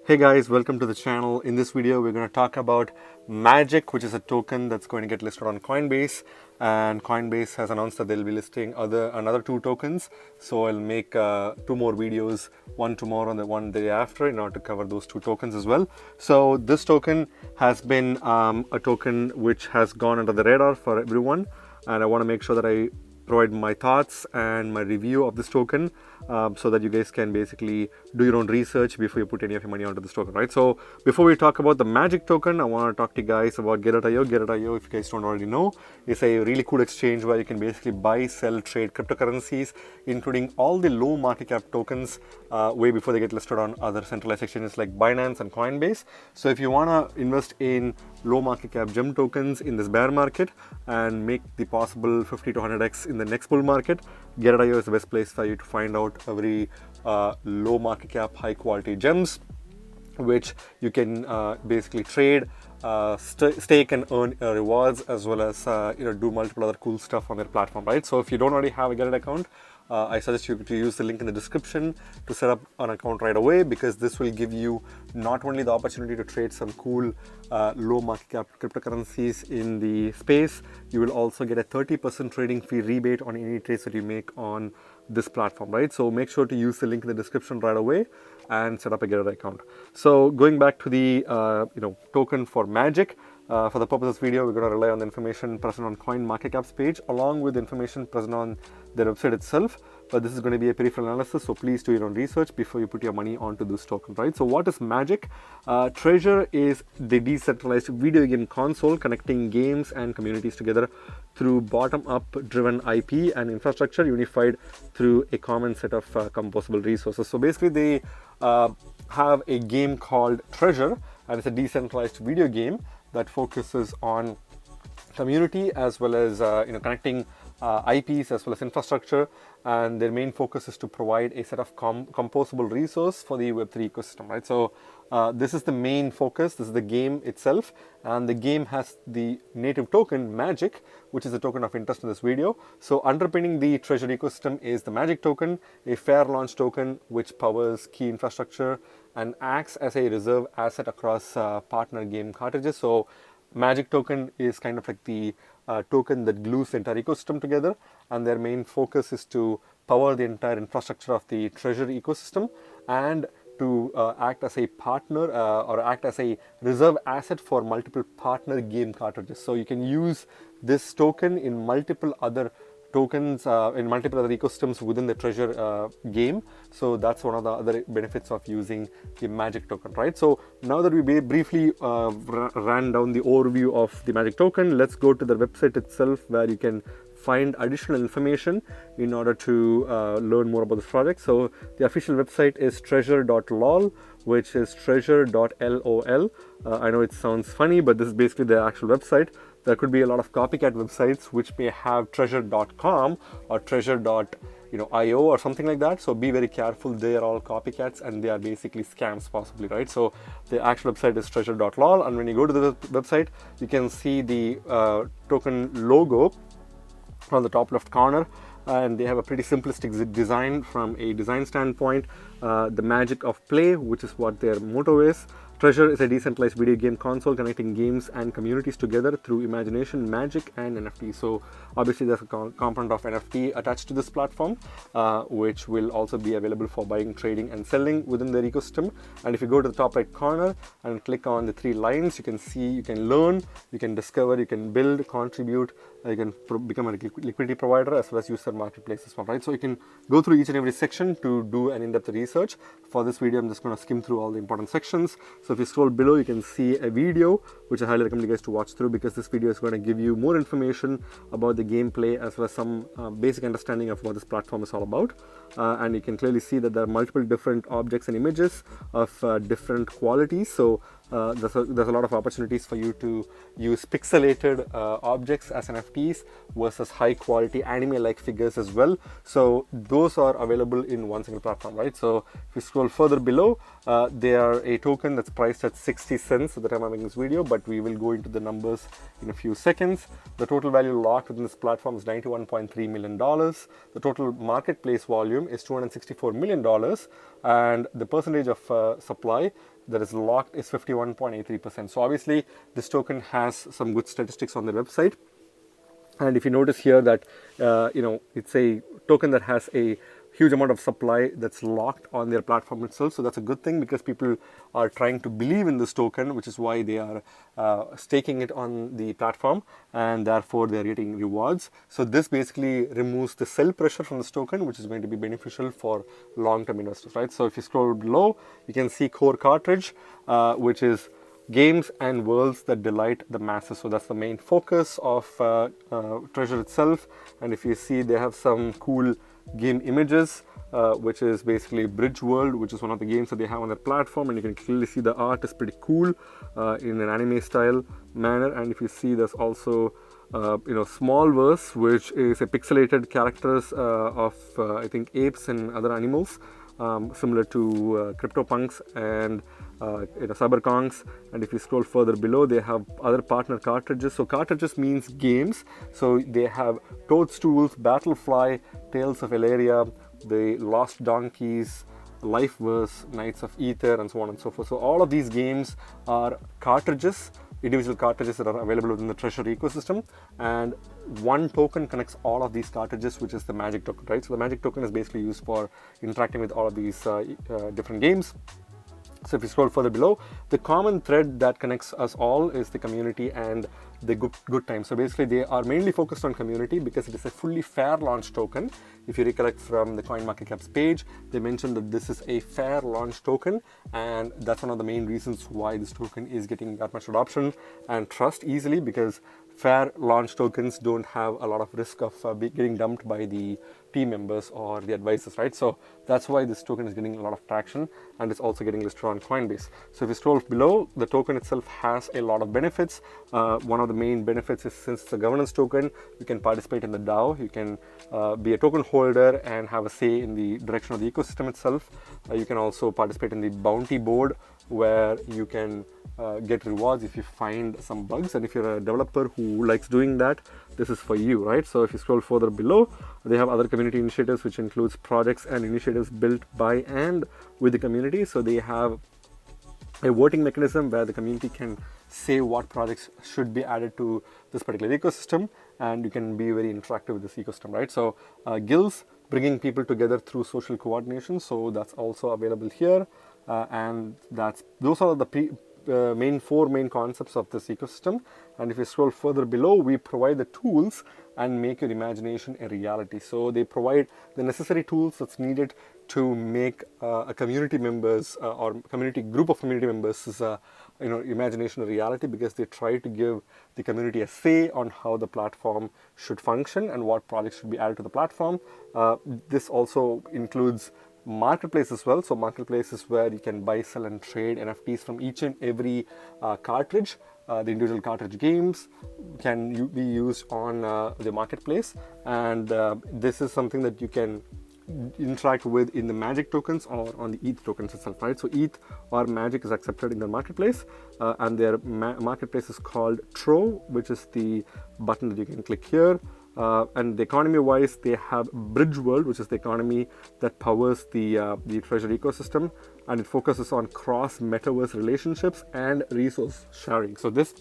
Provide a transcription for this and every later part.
Hey guys, welcome to the channel. In this video, we're going to talk about Magic, which is a token that's going to get listed on Coinbase. And Coinbase has announced that they'll be listing another two tokens. So I'll make two more videos, one tomorrow and the one day after, in order to cover those two tokens as well. So this token has been a token which has gone under the radar for everyone. And I want to make sure that I provide my thoughts and my review of this token so that you guys can basically do your own research before you put any of your money onto this token, right? So before we talk about the Magic token, I want to talk to you guys about Get.io. Get.io, if you guys don't already know, is a really cool exchange where you can basically buy, sell, trade cryptocurrencies, including all the low market cap tokens way before they get listed on other centralized exchanges like Binance and Coinbase. So if you want to invest in low market cap gem tokens in this bear market and make the possible 50 to 100x in the next bull market, Get.io is the best place for you to find out a very low market cap, high quality gems, which you can basically trade, stake and earn rewards, as well as do multiple other cool stuff on their platform, right? So if you don't already have a Get.io account, I suggest you to use the link in the description to set up an account right away, because this will give you not only the opportunity to trade some cool low market cap cryptocurrencies in the space, you will also get a 30% trading fee rebate on any trades that you make on this platform, right? So make sure to use the link in the description right away and set up a Get.io account. So going back to the token for Magic, for the purpose of this video, we're going to rely on the information present on CoinMarketCap's page, along with the information present on their website itself. But this is going to be a peripheral analysis, so please do your own research before you put your money onto this token, right? So what is Magic? Treasure is the decentralized video game console connecting games and communities together through bottom-up driven IP and infrastructure unified through a common set of composable resources. So basically they have a game called Treasure, and it's a decentralized video game that focuses on community as well as connecting IPs as well as infrastructure, and their main focus is to provide a set of composable resource for the Web3 ecosystem, right? So this is the main focus. This is the game itself, and the game has the native token Magic, which is a token of interest in this video. So underpinning the Treasure ecosystem is the Magic token, a fair launch token which powers key infrastructure and acts as a reserve asset across partner game cartridges. So Magic token is kind of like the token that glues the entire ecosystem together, and their main focus is to power the entire infrastructure of the Treasure ecosystem and to act as a partner or act as a reserve asset for multiple partner game cartridges. So you can use this token in multiple other tokens in multiple other ecosystems within the Treasure game. So that's one of the other benefits of using the Magic token, right? So now that we briefly ran down the overview of the Magic token, let's go to the website itself, where you can find additional information in order to learn more about this project. So the official website is treasure.lol, which is treasure.lol. I know it sounds funny, but this is basically the actual website. There could be a lot of copycat websites which may have treasure.com or treasure.io or something like that. So be very careful. They are all copycats and they are basically scams possibly, right? So the actual website is treasure.lol, and when you go to the website, you can see the token logo on the top left corner, and they have a pretty simplistic design from a design standpoint. The magic of play, which is what their motto is. Treasure is a decentralized video game console connecting games and communities together through imagination, magic, and NFT. So obviously there's a component of NFT attached to this platform, which will also be available for buying, trading, and selling within their ecosystem. And if you go to the top right corner and click on the three lines, you can see, you can learn, you can discover, you can build, contribute, you can become a liquidity provider, as well as use their marketplace as well, right? So you can go through each and every section to do an in-depth research. For this video, I'm just going to skim through all the important sections. So if you scroll below, you can see a video, which I highly recommend you guys to watch through, because this video is going to give you more information about the gameplay, as well as some basic understanding of what this platform is all about. And you can clearly see that there are multiple different objects and images of different qualities. So there's a lot of opportunities for you to use pixelated objects as NFTs versus high quality anime-like figures as well. So those are available in one single platform, right? So if you scroll further below, they are a token that's priced at 60 cents at the time I'm making this video, but we will go into the numbers in a few seconds. The total value locked within this platform is $91.3 million. The total marketplace volume is $264 million, and the percentage of supply that is locked is 51.83%. So obviously this token has some good statistics on their website. And if you notice here that, it's a token that has a huge amount of supply that's locked on their platform itself. So that's a good thing because people are trying to believe in this token, which is why they are staking it on the platform, and therefore they're getting rewards. So this basically removes the sell pressure from this token, which is going to be beneficial for long-term investors, right? So if you scroll below, you can see core cartridge, which is games and worlds that delight the masses. So that's the main focus of Treasure itself. And if you see, they have some cool game images, which is basically Bridge World, which is one of the games that they have on their platform, and you can clearly see the art is pretty cool in an anime style manner. And if you see, there's also Smallverse, which is a pixelated characters of I think apes and other animals, similar to CryptoPunks and CyberKongs. And if you scroll further below, they have other partner cartridges. So cartridges means games. So they have Toadstools, Battlefly, Tales of Elaria, the Lost Donkeys, Lifeverse, Knights of Ether, and so on and so forth. So all of these games are cartridges, individual cartridges that are available within the Treasure ecosystem, and one token connects all of these cartridges, which is the magic token, right? So the magic token is basically used for interacting with all of these different games. So if you scroll further below, the common thread that connects us all is the community and the good time. So basically they are mainly focused on community because it is a fully fair launch token. If you recollect from the CoinMarketCap's page, they mentioned that this is a fair launch token, and that's one of the main reasons why this token is getting that much adoption and trust easily, because fair launch tokens don't have a lot of risk of getting dumped by the team members or the advisors, right? So that's why this token is getting a lot of traction, and it's also getting listed on Coinbase. So if you scroll below, the token itself has a lot of benefits. One of the main benefits is, since it's a governance token, you can participate in the DAO, you can be a token holder and have a say in the direction of the ecosystem itself. You can also participate in the bounty board, where you can get rewards if you find some bugs, and if you're a developer who likes doing that, this is for you, right? So if you scroll further below, they have other community initiatives, which includes projects and initiatives built by and with the community. So they have a voting mechanism where the community can say what projects should be added to this particular ecosystem, and you can be very interactive with this ecosystem, right? So guilds, bringing people together through social coordination, so that's also available here. And those are the four main concepts of this ecosystem. And if you scroll further below, we provide the tools and make your imagination a reality. So they provide the necessary tools that's needed to make a community members or community group of community members imagination a reality, because they try to give the community a say on how the platform should function and what projects should be added to the platform. This also includes marketplace as well. So marketplace is where you can buy, sell, and trade NFTs from each and every cartridge. The individual cartridge games can be used on the marketplace, and this is something that you can interact with in the magic tokens or on the ETH tokens itself, right? So ETH or magic is accepted in the marketplace, and their marketplace is called Tro, which is the button that you can click here. And the economy wise, they have Bridge World, which is the economy that powers the Treasure ecosystem, and it focuses on cross metaverse relationships and resource sharing. So this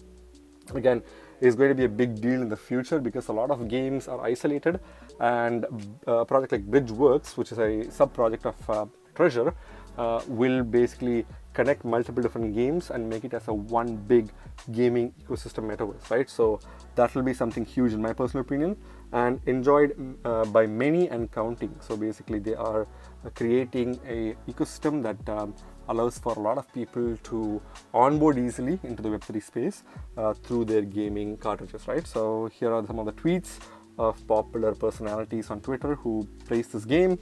again is going to be a big deal in the future, because a lot of games are isolated, and a project like Bridgeworks, which is a sub project of Treasure, will basically connect multiple different games and make it as a one big gaming ecosystem metaverse, right? So that will be something huge in my personal opinion, and enjoyed by many and counting. So basically they are creating a ecosystem that allows for a lot of people to onboard easily into the Web3 space through their gaming cartridges, right? So here are some of the tweets of popular personalities on Twitter who praise this game.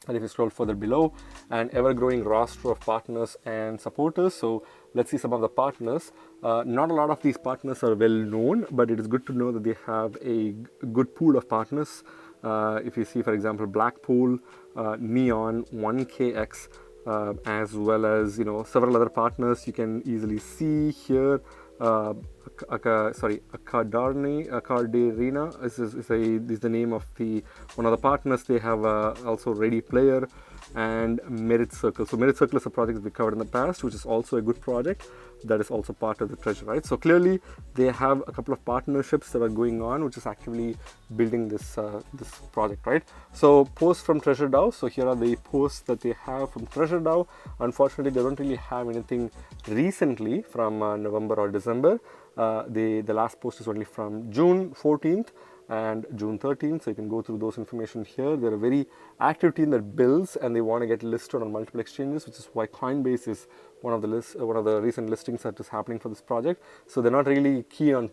And if you scroll further below, an ever-growing roster of partners and supporters. So let's see some of the partners. Not a lot of these partners are well known, but it is good to know that they have a good pool of partners. If you see, for example, Blackpool, Neon, 1KX, as well as several other partners you can easily see here. Cardarina is the name of one of the partners. They have also Ready Player, and Merit Circle. So Merit Circle is a project that we covered in the past, which is also a good project that is also part of the treasure, right? So clearly they have a couple of partnerships that are going on, which is actively building this this project, right? So posts from Treasure DAO. So here are the posts that they have from Treasure DAO. Unfortunately, they don't really have anything recently from November or December. The last post is only from June 14th and June 13th, so you can go through those information here. They're a very active team that builds, and they want to get listed on multiple exchanges, which is why Coinbase is one of the recent listings that is happening for this project. So they're not really keen on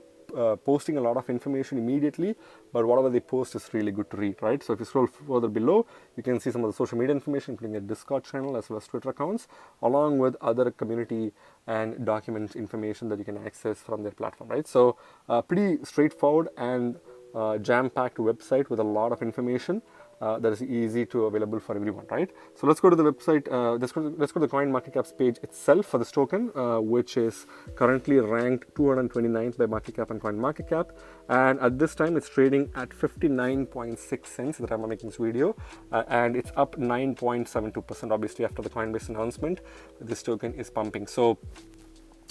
posting a lot of information immediately, but whatever they post is really good to read, right? So if you scroll further below, you can see some of the social media information, including a Discord channel as well as Twitter accounts, along with other community and document information that you can access from their platform, right? So pretty straightforward and jam-packed website with a lot of information that is easy to available for everyone, right? So let's go to the website. Let's go to the CoinMarketCap's page itself for this token, which is currently ranked 229th by market cap and CoinMarketCap, and at this time it's trading at 59.6 cents at the time I'm making this video, and it's up 9.72%. Obviously, after the Coinbase announcement, this token is pumping. So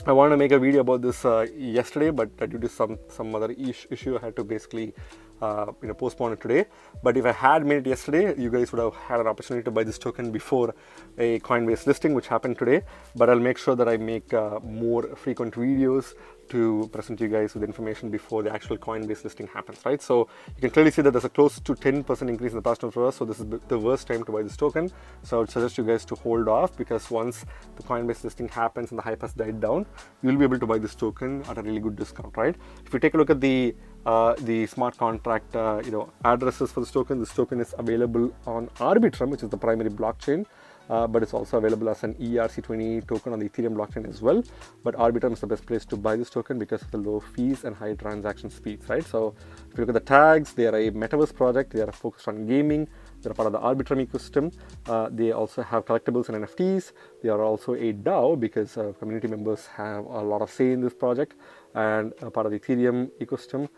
I wanted to make a video about this yesterday, but due to some other issue, I had to basically postpone it today. But if I had made it yesterday, you guys would have had an opportunity to buy this token before a Coinbase listing, which happened today. But I'll make sure that I make more frequent videos to present you guys with information before the actual Coinbase listing happens, right? So you can clearly see that there's a close to 10% increase in the past 24 hours. So this is the worst time to buy this token. So I would suggest you guys to hold off, because once the Coinbase listing happens and the hype has died down, you'll be able to buy this token at a really good discount, right? If you take a look at the smart contract addresses for this token is available on Arbitrum, which is the primary blockchain. But it's also available as an ERC20 token on the Ethereum blockchain as well. But Arbitrum is the best place to buy this token because of the low fees and high transaction speeds, right? So if you look at the tags, they are a metaverse project. They are focused on gaming. They're part of the Arbitrum ecosystem. They also have collectibles and NFTs. They are also a DAO because community members have a lot of say in this project, and part of the Ethereum ecosystem.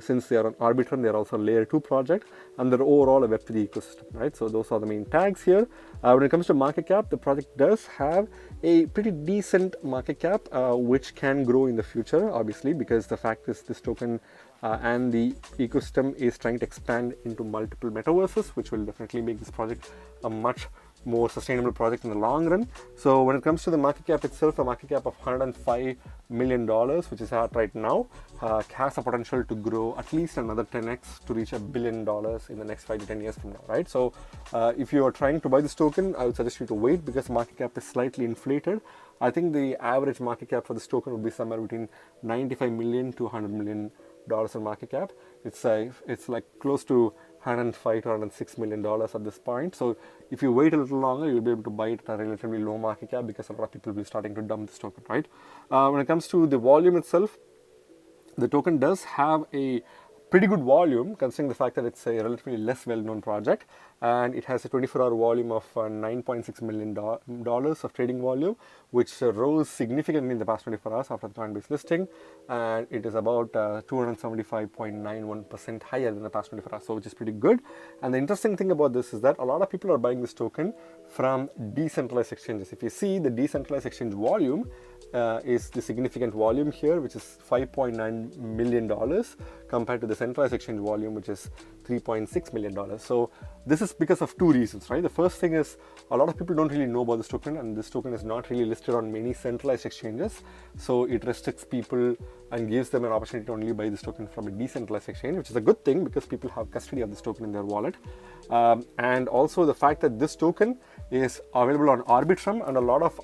Since they are on Arbitrum, they are also a layer 2 project, and they're overall a Web3 ecosystem, right? So those are the main tags here. When it comes to market cap, the project does have a pretty decent market cap, which can grow in the future, obviously, because the fact is this token and the ecosystem is trying to expand into multiple metaverses, which will definitely make this project a much more sustainable project in the long run. So when it comes to the market cap itself, a market cap of $105 million, which is at right now, has the potential to grow at least another 10x to reach $1 billion in the next 5 to 10 years from now, right? So if you are trying to buy this token, I would suggest you to wait, because the market cap is slightly inflated. I think the average market cap for this token would be somewhere between $95 million to $100 million in market cap. It's like close to $105 to $106 million at this point. So if you wait a little longer, you'll be able to buy it at a relatively low market cap, because a lot of people will be starting to dump this token, right? When it comes to the volume itself, the token does have a pretty good volume, considering the fact that it's a relatively less well-known project, and it has a 24-hour volume of $9.6 million of trading volume, which rose significantly in the past 24 hours after the Coinbase listing, and it is about 275.91% higher than the past 24 hours, so which is pretty good. And the interesting thing about this is that a lot of people are buying this token from decentralized exchanges. If you see the decentralized exchange volume, is the significant volume here, which is $5.9 million compared to the centralized exchange volume, which is $3.6 million. So this is because of two reasons, right? The first thing is a lot of people don't really know about this token, and this token is not really listed on many centralized exchanges. So it restricts people and gives them an opportunity to only buy this token from a decentralized exchange, which is a good thing because people have custody of this token in their wallet. And also the fact that this token is available on Arbitrum, and a lot of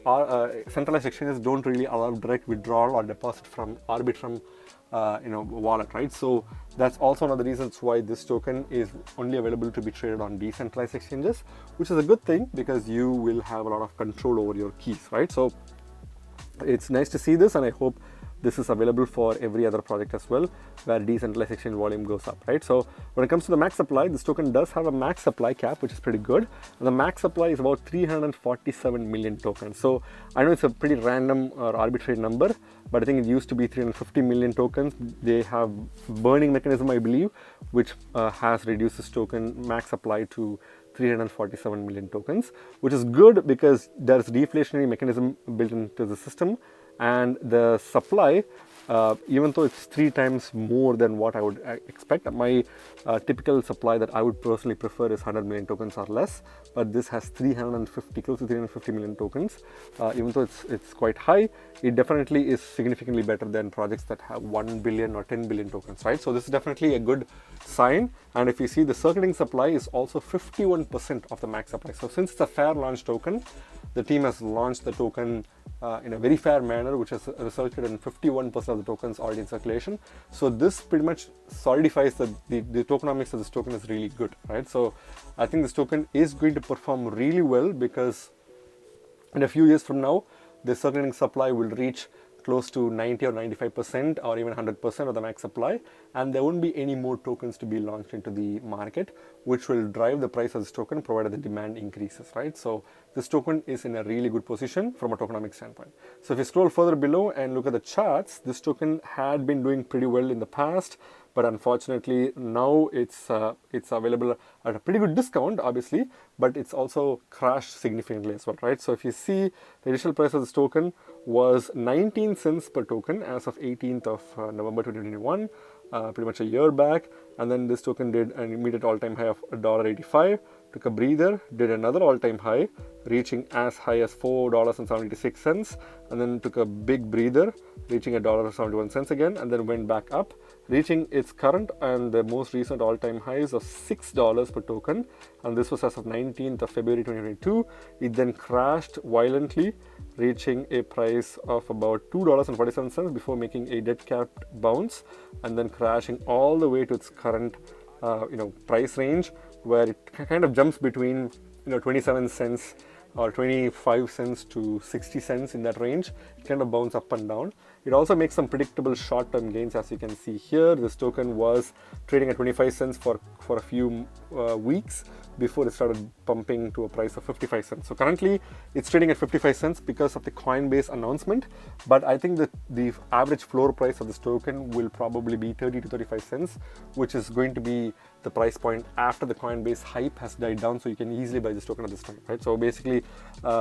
centralized exchanges don't really allow direct withdrawal or deposit from Arbitrum wallet, right? So that's also one of the reasons why this token is only available to be traded on decentralized exchanges, which is a good thing because you will have a lot of control over your keys, right? So it's nice to see this, and I hope this is available for every other project as well, where decentralized exchange volume goes up, right? So when it comes to the max supply, this token does have a max supply cap, which is pretty good. And the max supply is about 347 million tokens. So I know it's a pretty random or arbitrary number, but I think it used to be 350 million tokens. They have burning mechanism, I believe, which has reduced this token max supply to 347 million tokens, which is good because there's deflationary mechanism built into the system, and the supply, even though it's 3 times more than what I would expect. My typical supply that I would personally prefer is 100 million tokens or less, but this has 350, close to 350 million tokens. Even though it's quite high, it definitely is significantly better than projects that have 1 billion or 10 billion tokens, right? So this is definitely a good sign. And if you see, the circulating supply is also 51% of the max supply. So since it's a fair launch token, the team has launched the token in a very fair manner, which has resulted in 51% of the tokens already in circulation. So this pretty much solidifies that the tokenomics of this token is really good, right? So I think this token is going to perform really well, because in a few years from now, the circulating supply will reach close to 90 or 95% or even 100% of the max supply, and there won't be any more tokens to be launched into the market, which will drive the price of this token provided the demand increases, right? So this token is in a really good position from a tokenomics standpoint. So if you scroll further below and look at the charts, this token had been doing pretty well in the past, but unfortunately now it's available at a pretty good discount, obviously, but it's also crashed significantly as well, right? So if you see, the initial price of this token was 19 cents per token as of 18th of November 2021, pretty much a year back. And then this token did an immediate all-time high of $1.85, took a breather, did another all-time high, reaching as high as $4.76, and then took a big breather, reaching $1.71 again, and then went back up, reaching its current and the most recent all-time highs of $6 per token. And this was as of 19th of February 2022. It then crashed violently, reaching a price of about $2.47 before making a dead-capped bounce, and then crashing all the way to its current price range, where it kind of jumps between 27 cents or 25 cents to 60 cents, in that range. It kind of bounces up and down. It also makes some predictable short-term gains, as you can see here. This token was trading at 25 cents for a few weeks before it started pumping to a price of 55 cents. So currently it's trading at 55 cents because of the Coinbase announcement, but I think that the average floor price of this token will probably be 30 to 35 cents, which is going to be the price point after the Coinbase hype has died down, so you can easily buy this token at this time, right? So basically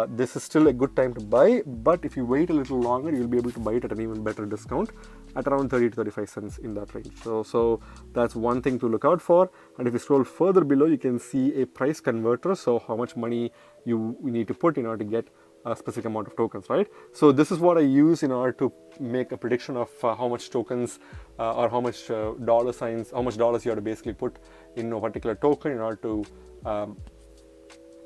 this is still a good time to buy, but if you wait a little longer, you'll be able to buy it at an even better discount at around 30 to 35 cents, in that range. So that's one thing to look out for. And if you scroll further below, you can see a price converter, so how much money you need to put in order to get a specific amount of tokens, right? So this is what I use in order to make a prediction of how much tokens or how much dollars you have to basically put in a particular token in order to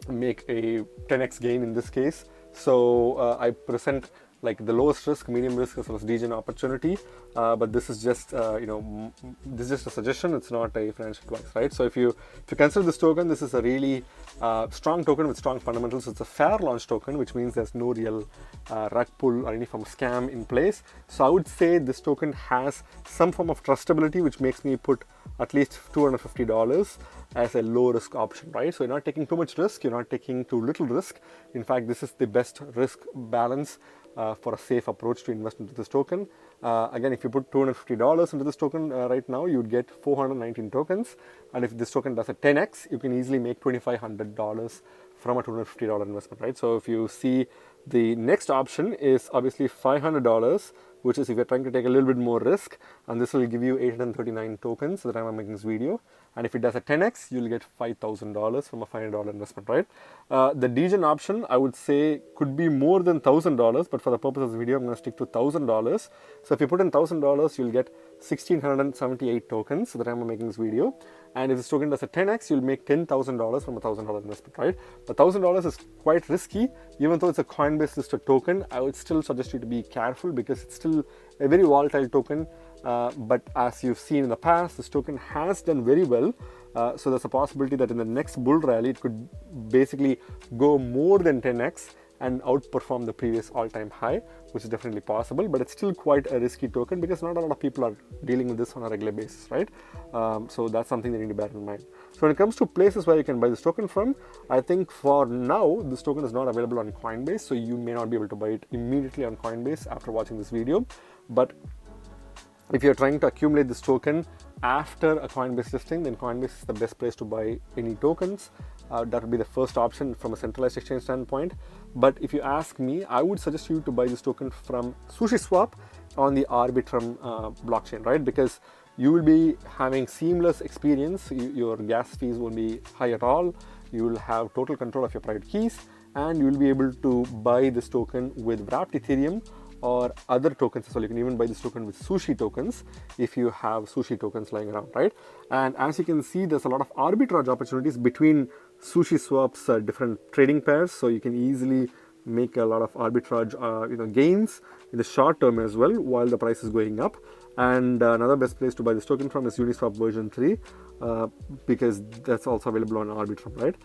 make a 10x gain in this case. So I present like the lowest risk, medium risk, as well as degen opportunity, but this is just this is just a suggestion. It's not a financial advice, right? So if you consider this token, this is a really strong token with strong fundamentals. It's a fair launch token, which means there's no real rug pull or any form of scam in place. So I would say this token has some form of trustability, which makes me put at least $250 as a low risk option, right? So you're not taking too much risk, you're not taking too little risk. In fact, this is the best risk balance for a safe approach to invest into this token. Again, if you put $250 into this token right now, you would get 419 tokens. And if this token does a 10x, you can easily make $2,500 from a $250 investment, right? So if you see, the next option is obviously $500, which is if you're trying to take a little bit more risk, and this will give you 839 tokens at the time I'm making this video. And if it does a 10x, you'll get $5,000 from a $500 investment, right? The degen option, I would say, could be more than $1,000, but for the purpose of the video, I'm going to stick to $1,000. So if you put in $1,000, you'll get 1,678 tokens at the time I'm making this video. And if this token does a 10x, you'll make $10,000 from a $1,000 investment, right? But $1,000 is quite risky. Even though it's a Coinbase listed token, I would still suggest you to be careful because it's still a very volatile token. But as you've seen in the past, this token has done very well. So there's a possibility that in the next bull rally, it could basically go more than 10x and outperform the previous all-time high, which is definitely possible, but it's still quite a risky token because not a lot of people are dealing with this on a regular basis, right? So that's something they need to bear in mind. So when it comes to places where you can buy this token from, I think for now, this token is not available on Coinbase, so you may not be able to buy it immediately on Coinbase after watching this video. But if you're trying to accumulate this token after a Coinbase listing, then Coinbase is the best place to buy any tokens. That would be the first option from a centralized exchange standpoint. But if you ask me, I would suggest you to buy this token from SushiSwap on the Arbitrum blockchain, right? Because you will be having seamless experience. Your gas fees won't be high at all. You will have total control of your private keys, and you will be able to buy this token with wrapped Ethereum or other tokens as well. You can even buy this token with sushi tokens if you have sushi tokens lying around, right? And as you can see, there's a lot of arbitrage opportunities between SushiSwap's different trading pairs, so you can easily make a lot of arbitrage gains in the short term as well while the price is going up. And another best place to buy this token from is Uniswap version 3 because that's also available on Arbitrum, right?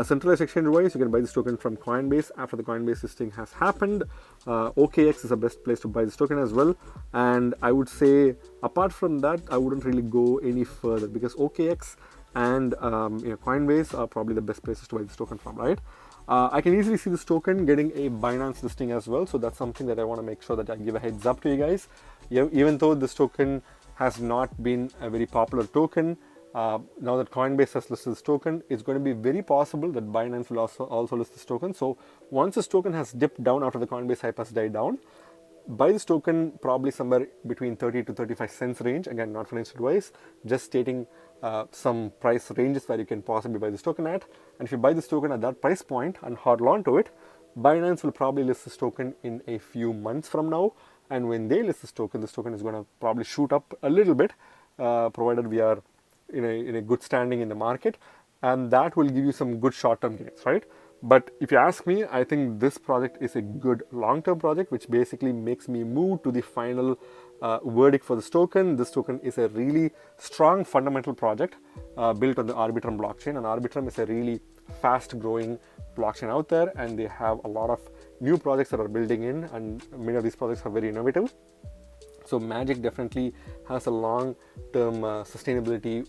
Centralized exchange wise, you can buy this token from Coinbase after the Coinbase listing has happened. OKX is the best place to buy this token as well. And I would say apart from that, I wouldn't really go any further because OKX and Coinbase are probably the best places to buy this token from, right? I can easily see this token getting a Binance listing as well, so that's something that I want to make sure that I give a heads up to you guys. Even though this token has not been a very popular token, now that Coinbase has listed this token, it's going to be very possible that Binance will also list this token. So once this token has dipped down after the Coinbase hype has died down, buy this token probably somewhere between 30 to 35 cents range. Again, not financial advice, just stating some price ranges where you can possibly buy this token at. And if you buy this token at that price point and hold on to it, Binance will probably list this token in a few months from now. And when they list this token is going to probably shoot up a little bit, provided we are in a good standing in the market, and that will give you some good short-term gains, right? But if you ask me, I think this project is a good long-term project, which basically makes me move to the final verdict for this token. This token is a really strong fundamental project built on the Arbitrum blockchain, and Arbitrum is a really fast-growing blockchain out there, and they have a lot of new projects that are building in, and many of these projects are very innovative. So Magic definitely has a long-term sustainability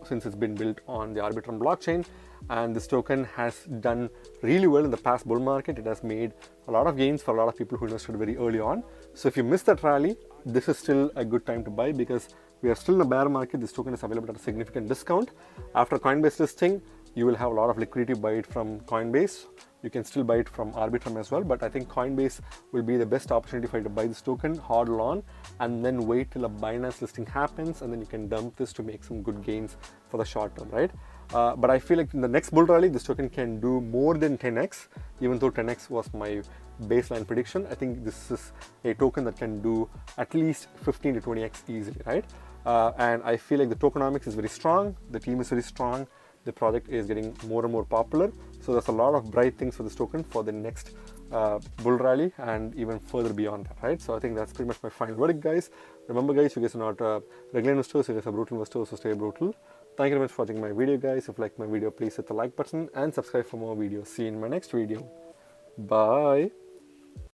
since it's been built on the Arbitrum blockchain, and this token has done really well in the past bull market. It has made a lot of gains for a lot of people who invested very early on. So if you missed that rally, this is still a good time to buy because we are still in a bear market. This token is available at a significant discount. After Coinbase listing, you will have a lot of liquidity to buy it from Coinbase. You can still buy it from Arbitrum as well, but I think Coinbase will be the best opportunity for you to buy this token, hodl on, and then wait till a Binance listing happens, and then you can dump this to make some good gains for the short term, right? But I feel like in the next bull rally, this token can do more than 10x, even though 10x was my baseline prediction. I think this is a token that can do at least 15 to 20x easily, right? And I feel like the tokenomics is very strong, the team is very strong, the project is getting more and more popular. So there's a lot of bright things for this token for the next bull rally and even further beyond that, right? So I think that's pretty much my final verdict, guys. Remember, guys, you guys are not regular investors, you guys are brutal investors, so stay brutal. Thank you very much for watching my video, guys. If you like my video, please hit the like button and subscribe for more videos. See you in my next video. Bye.